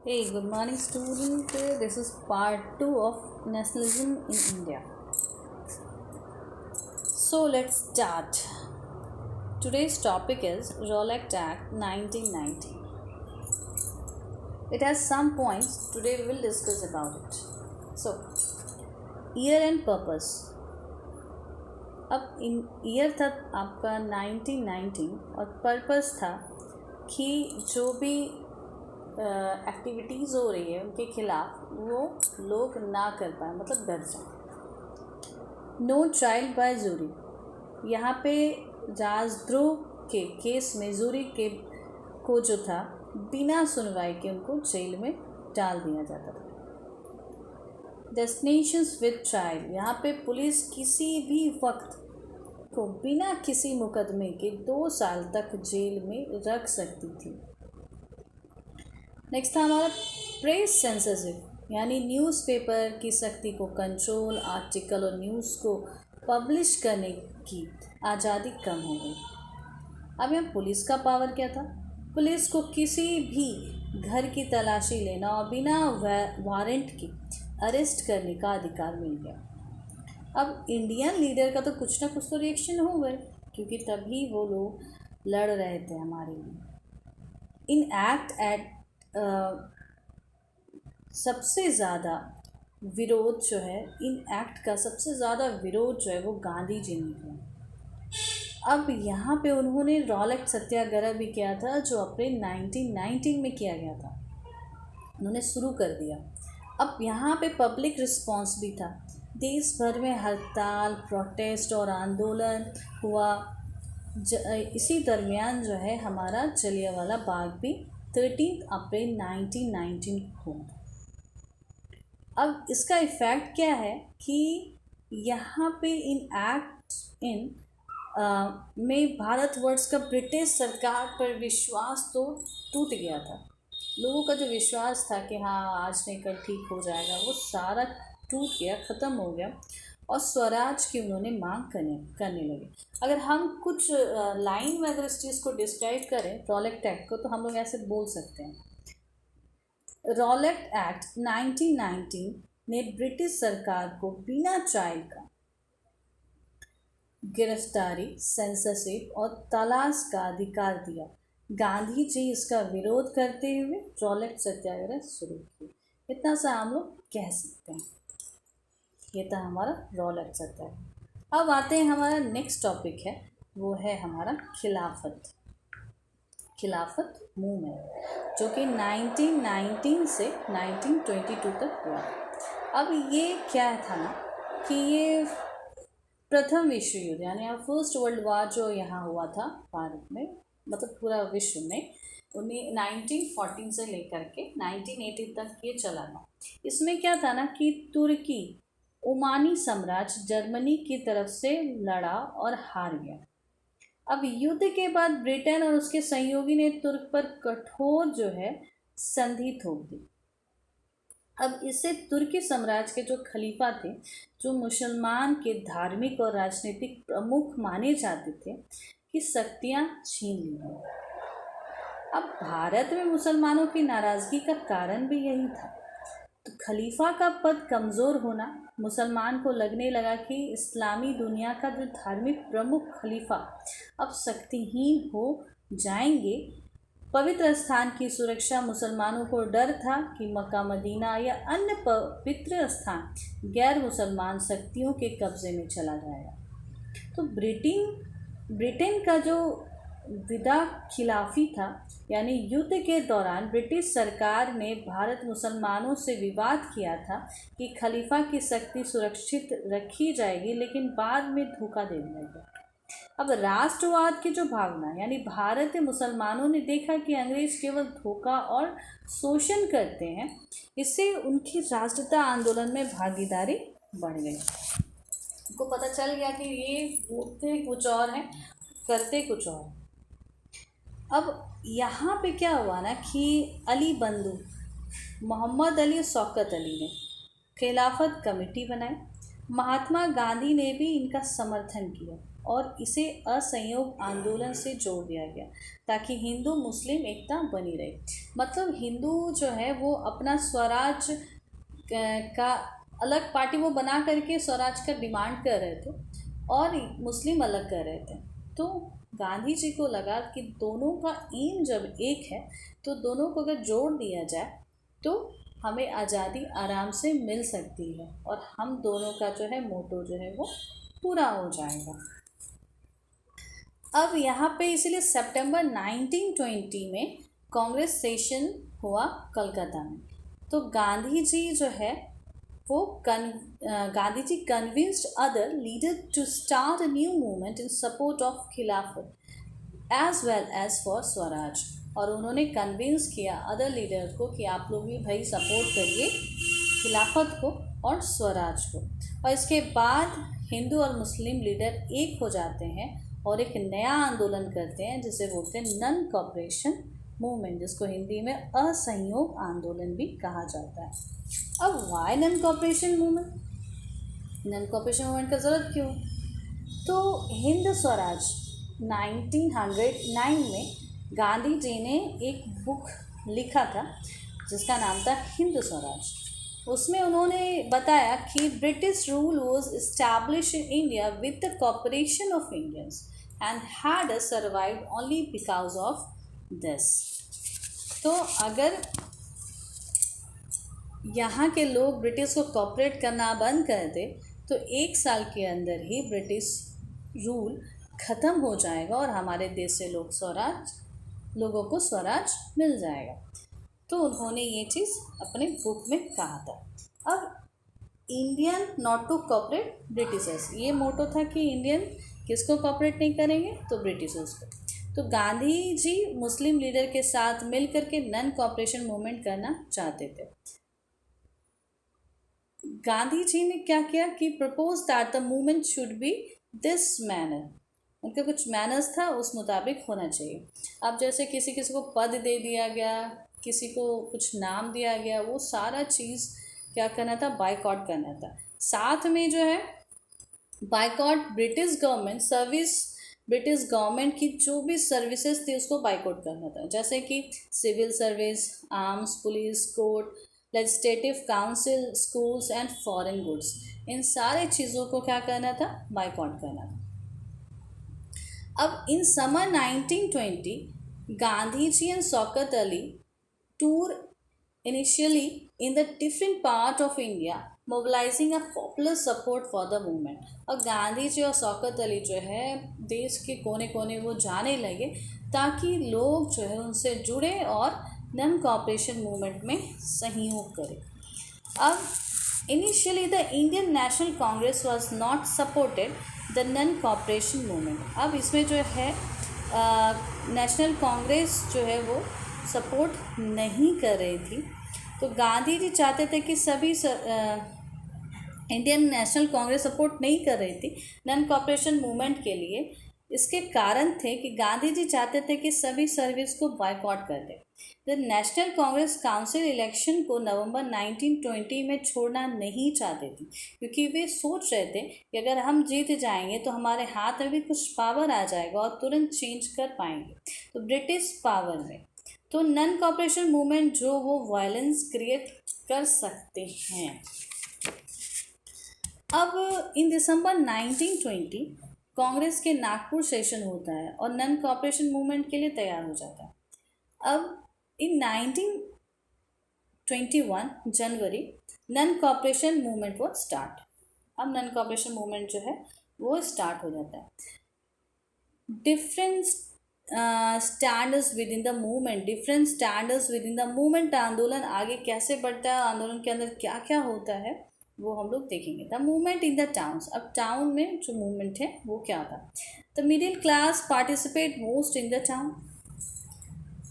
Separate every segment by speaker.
Speaker 1: Hey, good morning, student. This is part 2 of nationalism in India. So, let's start. Today's topic is Rowlatt Act 1990. It has some points. Today we will discuss about it. So, year and purpose. अब इन year था आपका 1919 और purpose था कि जो भी activities हो रही है उनके खिलाफ वो लोग ना कर पाए, मतलब डर जाए। नो ट्रायल बाय जूरी, यहाँ पे राजद्रोह के केस में जूरी के को जो था बिना सुनवाई के उनको जेल में डाल दिया जाता था। डेस्टिनेशंस विद ट्रायल, यहाँ पे पुलिस किसी भी वक्त को बिना किसी मुकदमे के 2 साल तक जेल में रख सकती थी। नेक्स्ट था हमारा प्रेस सेंसरशिप, यानी न्यूज़पेपर की शक्ति को कंट्रोल, आर्टिकल और न्यूज़ को पब्लिश करने की आज़ादी कम हो गई। अब यहाँ पुलिस का पावर क्या था? पुलिस को किसी भी घर की तलाशी लेना और बिना वारंट के अरेस्ट करने का अधिकार मिल गया। अब इंडियन लीडर का तो कुछ ना कुछ तो रिएक्शन हो गए, क्योंकि तभी वो लोग लड़ रहे थे हमारे लिए। इन एक्ट सबसे ज़्यादा विरोध जो है, इन एक्ट का सबसे ज़्यादा विरोध जो है वो गांधी जी ने किया। अब यहाँ पे उन्होंने रॉलेट सत्याग्रह भी किया था, जो अप्रैल 1919 में किया गया था, उन्होंने शुरू कर दिया। अब यहाँ पे पब्लिक रिस्पांस भी था, देश भर में हड़ताल, प्रोटेस्ट और आंदोलन हुआ। इसी दरमियान जो है हमारा जलियांवाला बाग भी 13 अप्रैल 1919 को। अब इसका इफ़ेक्ट क्या है कि यहाँ पे इन एक्ट में भारतवर्ष का ब्रिटिश सरकार पर विश्वास तो टूट गया था। लोगों का जो विश्वास था कि हाँ आज नहीं कल ठीक हो जाएगा, वो सारा टूट गया, ख़त्म हो गया, और स्वराज की उन्होंने मांग करने लगे। अगर हम कुछ लाइन में अगर इस चीज़ को डिस्क्राइब करें रॉलेट एक्ट को, तो हम लोग ऐसे बोल सकते हैं, रॉलेट एक्ट 1919 ने ब्रिटिश सरकार को बिना ट्रायल का गिरफ्तारी, सेंसरशिप और तलाश का अधिकार दिया। गांधी जी इसका विरोध करते हुए रॉलेट सत्याग्रह शुरू किया। इतना सा हम लोग कह सकते हैं। ये था हमारा रॉलेट सत्याग्रह। अब आते हैं, हमारा नेक्स्ट टॉपिक है, वो है हमारा खिलाफत मूवमेंट, जो कि 1919 से 1922 तक हुआ। अब ये क्या था ना कि ये प्रथम विश्व युद्ध, यानी फर्स्ट वर्ल्ड वॉर जो यहाँ हुआ था भारत में, मतलब पूरा विश्व में, 1914 से लेकर के 1980 तक ये चला था। इसमें क्या था ना कि तुर्की ओमानी साम्राज्य जर्मनी की तरफ से लड़ा और हार गया। अब युद्ध के बाद ब्रिटेन और उसके सहयोगी ने तुर्क पर कठोर जो है संधि थोप दी। अब इससे तुर्की साम्राज्य के जो खलीफा थे, जो मुसलमान के धार्मिक और राजनीतिक प्रमुख माने जाते थे, की शक्तियां छीन ली गई। अब भारत में मुसलमानों की नाराज़गी का कारण भी यही था। तो खलीफा का पद कमज़ोर होना, मुसलमान को लगने लगा कि इस्लामी दुनिया का जो धार्मिक प्रमुख खलीफा अब शक्तिहीन हो जाएंगे। पवित्र स्थान की सुरक्षा, मुसलमानों को डर था कि मक्का, मदीना या अन्य पवित्र स्थान गैर मुसलमान शक्तियों के कब्ज़े में चला जाएगा। तो ब्रिटेन का जो विदा खिलाफी था, यानी युद्ध के दौरान ब्रिटिश सरकार ने भारत मुसलमानों से विवाद किया था कि खलीफा की शक्ति सुरक्षित रखी जाएगी, लेकिन बाद में धोखा दे दिया गया। अब राष्ट्रवाद की जो भावना, यानी भारतीय मुसलमानों ने देखा कि अंग्रेज केवल धोखा और शोषण करते हैं, इससे उनकी राष्ट्रीयता आंदोलन में भागीदारी बढ़ गई। उनको पता चल गया कि ये होते कुछ और हैं, करते कुछ और। अब यहाँ पे क्या हुआ ना कि अली बंधु मोहम्मद अली शौकत अली ने खिलाफत कमेटी बनाई महात्मा गांधी ने भी इनका समर्थन किया और इसे असहयोग आंदोलन से जोड़ दिया गया ताकि हिंदू मुस्लिम एकता बनी रहे। मतलब हिंदू जो है वो अपना स्वराज का अलग पार्टी वो बना करके स्वराज का डिमांड कर रहे थे और मुस्लिम अलग कर रहे थे। तो गांधी जी को लगा कि दोनों का एम जब एक है तो दोनों को अगर जोड़ दिया जाए तो हमें आज़ादी आराम से मिल सकती है और हम दोनों का जो है मोटो जो है वो पूरा हो जाएगा। अब यहाँ पे इसीलिए सितंबर 1920 में कांग्रेस सेशन हुआ कलकत्ता में। तो गांधी जी जो है वो Gandhi ji convinced other leader to start a new movement in support of Khilafat as well as for Swaraj. और उन्होंने कन्विंस किया अदर लीडर को कि आप लोग भी भाई सपोर्ट करिए खिलाफत को और स्वराज को। और इसके बाद हिंदू और मुस्लिम लीडर एक हो जाते हैं और एक नया आंदोलन करते हैं जिसे बोलते हैं नन कॉपरेशन मूवमेंट, जिसको हिंदी में असहयोग आंदोलन भी कहा जाता है। अब why non cooperation movement? Non cooperation movement का ज़रूरत क्यों? तो हिंद स्वराज 1909 में गांधी जी ने एक बुक लिखा था जिसका नाम था हिंद स्वराज। उसमें उन्होंने बताया कि British rule was establish in India with the cooperation of Indians and had survived only because of this. तो अगर यहाँ के लोग ब्रिटिश को कॉपरेट करना बंद कर दे तो 1 साल के अंदर ही ब्रिटिश रूल ख़त्म हो जाएगा और हमारे देश से लोगों को स्वराज मिल जाएगा। तो उन्होंने ये चीज़ अपने बुक में कहा था। अब Indian not to cooperate Britishers, ये मोटो था कि इंडियन किसको कॉपरेट नहीं करेंगे तो ब्रिटिशर्स को। तो गांधी जी मुस्लिम लीडर के साथ मिल करके नन कॉपरेशन मूवमेंट करना चाहते थे। गांधी जी ने क्या किया कि propose that the movement should be this manner. उनका कुछ मैनर्स था, उस मुताबिक होना चाहिए। अब जैसे किसी किसी को पद दे दिया गया, किसी को कुछ नाम दिया गया, वो सारा चीज़ क्या करना था, बायकॉट करना था। साथ में जो है बायकॉट ब्रिटिश गवर्नमेंट की जो भी सर्विसेज थी उसको बायकॉट करना था, जैसे कि civil service, arms, police, court, legislative council, schools and foreign goods, इन सारे चीज़ों को क्या करना था, बायकॉट करना था। अब in summer 1920 Gandhi ji and Shaukat Ali tour initially in the different part of India mobilizing a popular support for the movement। और गांधी जी और शौकत अली जो है देश के कोने कोने वो जाने लगे ताकि लोग जो है उनसे जुड़े और नन कॉपरेशन मूवमेंट में सहयोग करें। अब initially the Indian National Congress was not supported the non cooperation movement. अब इसमें जो है नेशनल कांग्रेस जो है वो सपोर्ट नहीं कर रही थी। तो गांधी जी चाहते थे कि सभी इंडियन नेशनल कांग्रेस सपोर्ट नहीं कर रही थी नन कॉपरेशन मूवमेंट के लिए। इसके कारण थे कि गांधी जी चाहते थे कि सभी सर्विस को बायकॉट कर दें। The national Congress council election को नवंबर 1920 में छोड़ना नहीं चाहते थे क्योंकि वे सोच रहे थे कि अगर हम जीत जाएंगे तो हमारे हाथ में भी कुछ पावर आ जाएगा और तुरंत चेंज कर पाएंगे तो ब्रिटिश पावर में। तो नन कॉपरेशन मूवमेंट जो वो वायलेंस क्रिएट कर सकते हैं। अब इन दिसंबर 1920 कांग्रेस के नागपुर सेशन होता है और नन कॉपरेशन मूवमेंट के लिए तैयार हो जाता है। अब इन 1921 जनवरी नन कॉपरेशन मूवमेंट वो स्टार्ट। अब नन कॉपरेशन मूवमेंट जो है वो स्टार्ट हो जाता है। Different standards with in the movement आंदोलन आगे कैसे बढ़ता है, आंदोलन के अंदर क्या क्या होता है वो हम लोग देखेंगे। The movement in the towns, अब टाउन में जो मूवमेंट है वो क्या था। The middle class participate most in the town,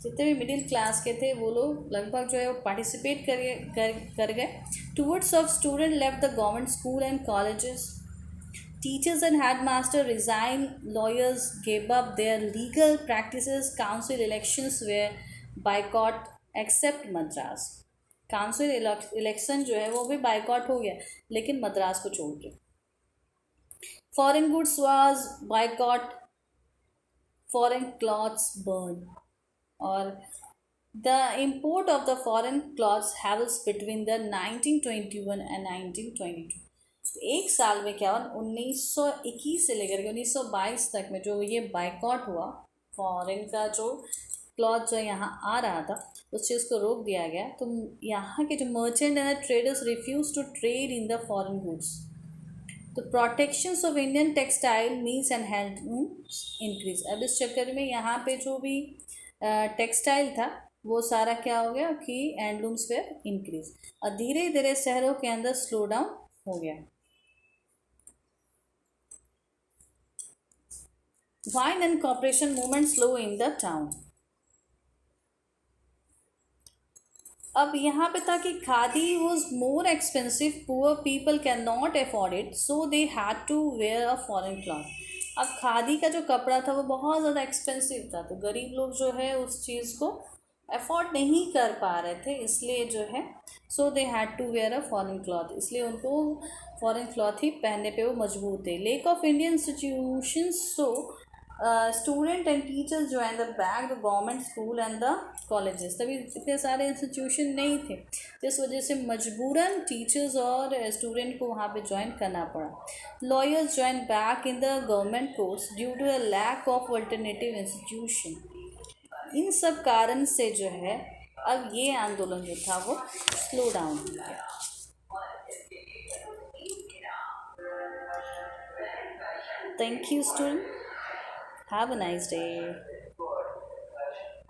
Speaker 1: जितने भी मिडिल क्लास के थे वो लोग लगभग जो है वो पार्टिसिपेट कर गए। Towards of student left the government school and colleges, teachers and headmaster resigned, lawyers gave up their legal practices, council elections were boycott except Madras, council election जो है वो भी बाइकआउट हो गया, लेकिन मद्रास को छोड़ के। Foreign goods was boycott, foreign clothes burn, और the import of the foreign clothes halved between the 1921 and 1922। एक साल में क्या हुआ, 1921 से लेकर के 1922 तक में जो ये बाइकआउट हुआ, फॉरेन का जो क्लॉथ जो यहाँ आ रहा था उस चीज़ को रोक दिया गया। तो यहाँ के जो merchant and traders refuse to trade in the foreign goods. तो protections of Indian textile mills and handlooms increase. अब इस चक्कर में यहाँ पे जो भी टेक्सटाइल था वो सारा क्या हो गया कि हैंडलूम्स वेयर इंक्रीज, और धीरे धीरे शहरों के अंदर स्लो डाउन हो गया। Wine and corporation movement slow in the town. अब यहाँ पे था कि khadi was more expensive, poor people can not afford it, so they had to wear a foreign cloth. अब खादी का जो कपड़ा था वो बहुत ज़्यादा एक्सपेंसिव था, तो गरीब लोग जो है उस चीज़ को अफोर्ड नहीं कर पा रहे थे, इसलिए जो है so they had to wear a foreign cloth, इसलिए उनको फॉरेन क्लॉथ ही पहनने पे वो मजबूर थे। Lack of Indian institutions, so student and teachers जो and the back the government school and the colleges, तभी इतने सारे इंस्टीट्यूशन नहीं थे, जिस वजह से मजबूरन टीचर्स और स्टूडेंट को वहाँ पे ज्वाइन करना पड़ा। Lawyers join back in the government courts due to the lack of alternative institution. इन सब कारण से जो है अब ये आंदोलन जो था वो स्लो डाउन हो गया। Thank you, student. Have a nice day.